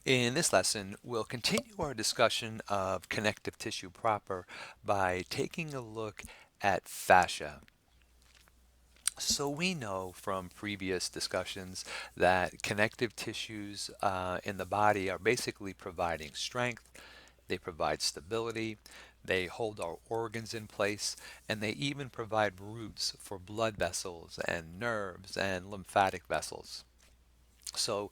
In this lesson, we'll continue our discussion of connective tissue proper by taking a look at fascia. So we know from previous discussions that connective tissues in the body are basically providing strength, they provide stability, they hold our organs in place, and they even provide roots for blood vessels and nerves and lymphatic vessels. So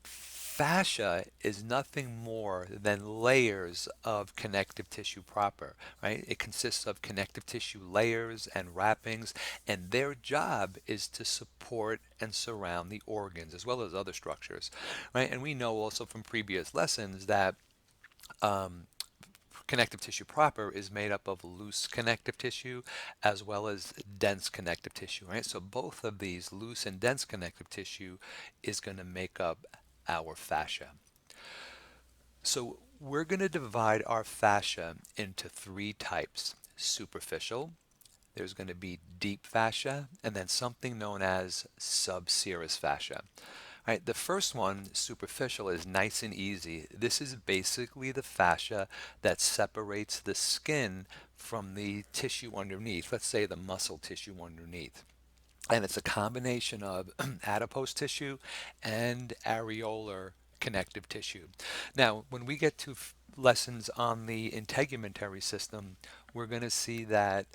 fascia is nothing more than layers of connective tissue proper, right? It consists of connective tissue layers and wrappings, and their job is to support and surround the organs as well as other structures, right? And we know also from previous lessons that um, connective tissue proper is made up of loose connective tissue as well as dense connective tissue, right? So both of these loose and dense connective tissue is going to make up our fascia. So we're going to divide our fascia into three types: superficial, there's going to be deep fascia, and then something known as subserous fascia. All right, the first one, superficial, is nice and easy. This is basically the fascia that separates the skin from the tissue underneath, let's say the muscle tissue underneath. And it's a combination of adipose tissue and areolar connective tissue. Now, when we get to lessons on the integumentary system, we're going to see that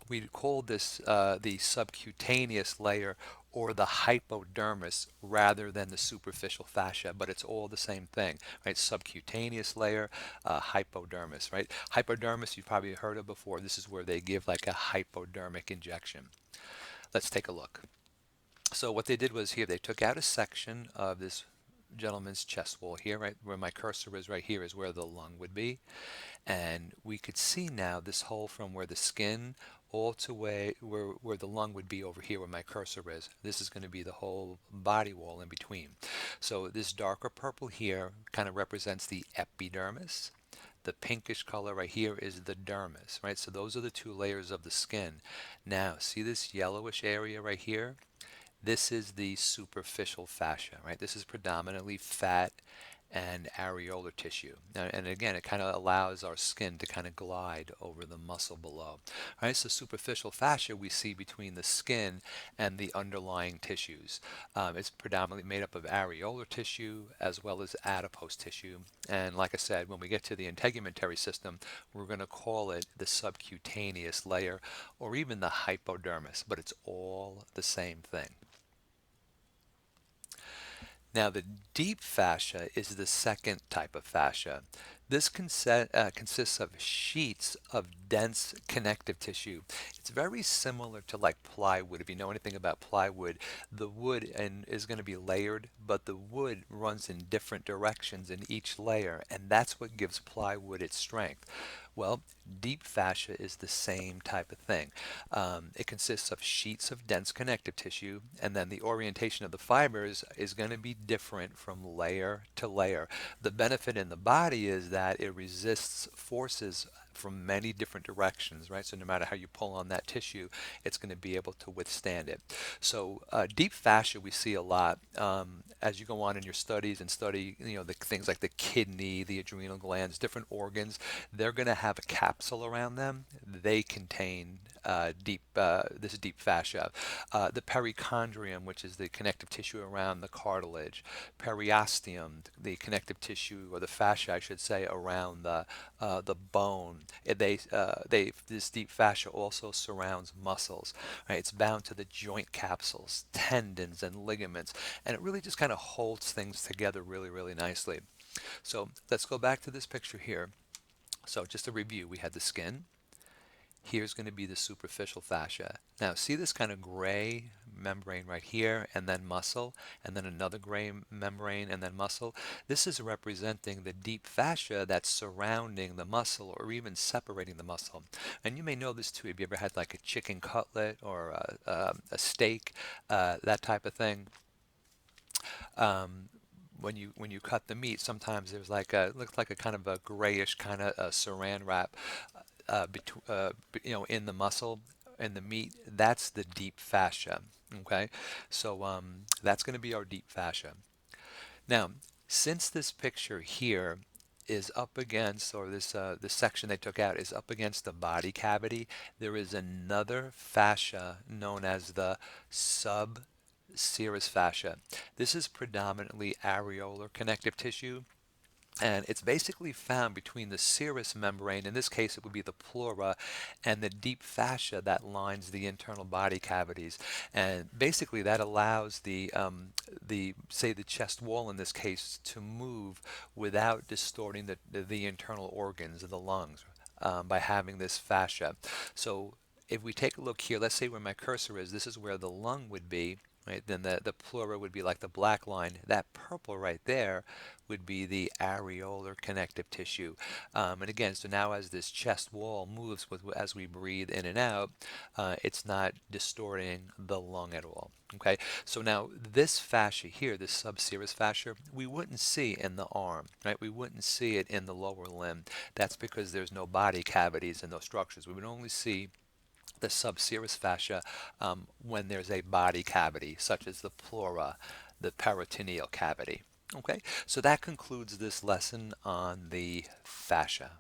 we call this the subcutaneous layer or the hypodermis rather than the superficial fascia, but it's all the same thing, right? Subcutaneous layer, hypodermis, right? Hypodermis you've probably heard of before. This is where they give like a hypodermic injection. Let's take a look. So what they did was here, they took out a section of this gentleman's chest wall here, right where my cursor is right here is where the lung would be. And we could see now this hole from where the skin all to way where the lung would be over here where my cursor is. This is going to be the whole body wall in between. So this darker purple here kind of represents the epidermis. The pinkish color right here is the dermis, right? So those are the two layers of the skin. Now, see this yellowish area right here? This is the superficial fascia, right? This is predominantly fat and areolar tissue. And again, it kind of allows our skin to kind of glide over the muscle below. All right, so superficial fascia we see between the skin and the underlying tissues. It's predominantly made up of areolar tissue as well as adipose tissue. And like I said, when we get to the integumentary system, we're going to call it the subcutaneous layer or even the hypodermis, but it's all the same thing. Now, the deep fascia is the second type of fascia. This consists of sheets of dense connective tissue. It's very similar to like plywood. If you know anything about plywood, the wood is going to be layered, but the wood runs in different directions in each layer, and that's what gives plywood its strength. Well, deep fascia is the same type of thing. It consists of sheets of dense connective tissue, and then the orientation of the fibers is going to be different from layer to layer. The benefit in the body is that it resists forces from many different directions, right? So no matter how you pull on that tissue, it's going to be able to withstand it. So deep fascia we see a lot as you go on in your studies and study, the things like the kidney, the adrenal glands, different organs. They're going to have a capsule around them. They contain this deep fascia. The perichondrium, which is the connective tissue around the cartilage. Periosteum, the connective tissue or the fascia, I should say, around the bone. This deep fascia also surrounds muscles. Right? It's bound to the joint capsules, tendons, and ligaments, and it really just kind of holds things together really, really nicely. So let's go back to this picture here. So just to review, we had the skin. Here's going to be the superficial fascia. Now see this kind of gray membrane right here and then muscle and then another gray membrane and then muscle. This is representing the deep fascia that's surrounding the muscle or even separating the muscle. And you may know this too if you ever had like a chicken cutlet or a steak, that type of thing. Um, when you cut the meat, sometimes there's like a looks like a kind of a grayish kind of saran wrap in the muscle and the meat. That's the deep fascia. Okay, so that's going to be our deep fascia. Now, Since this picture here is up against, or this section they took out is up against the body cavity, there is another fascia known as the subserous fascia. This is predominantly areolar connective tissue, and it's basically found between the serous membrane, in this case it would be the pleura, and the deep fascia that lines the internal body cavities. And basically that allows the say the chest wall in this case to move without distorting the internal organs of the lungs, by having this fascia. So if we take a look here, let's say where my cursor is, this is where the lung would be. Right, then the pleura would be like the black line. That purple right there would be the areolar connective tissue. And again, so now as this chest wall moves as we breathe in and out, it's not distorting the lung at all. Okay, so now this fascia here, this subserous fascia, we wouldn't see in the arm, right? We wouldn't see it in the lower limb. That's because there's no body cavities in those structures. We would only see the subserous fascia when there's a body cavity, such as the pleura, the peritoneal cavity. Okay, so that concludes this lesson on the fascia.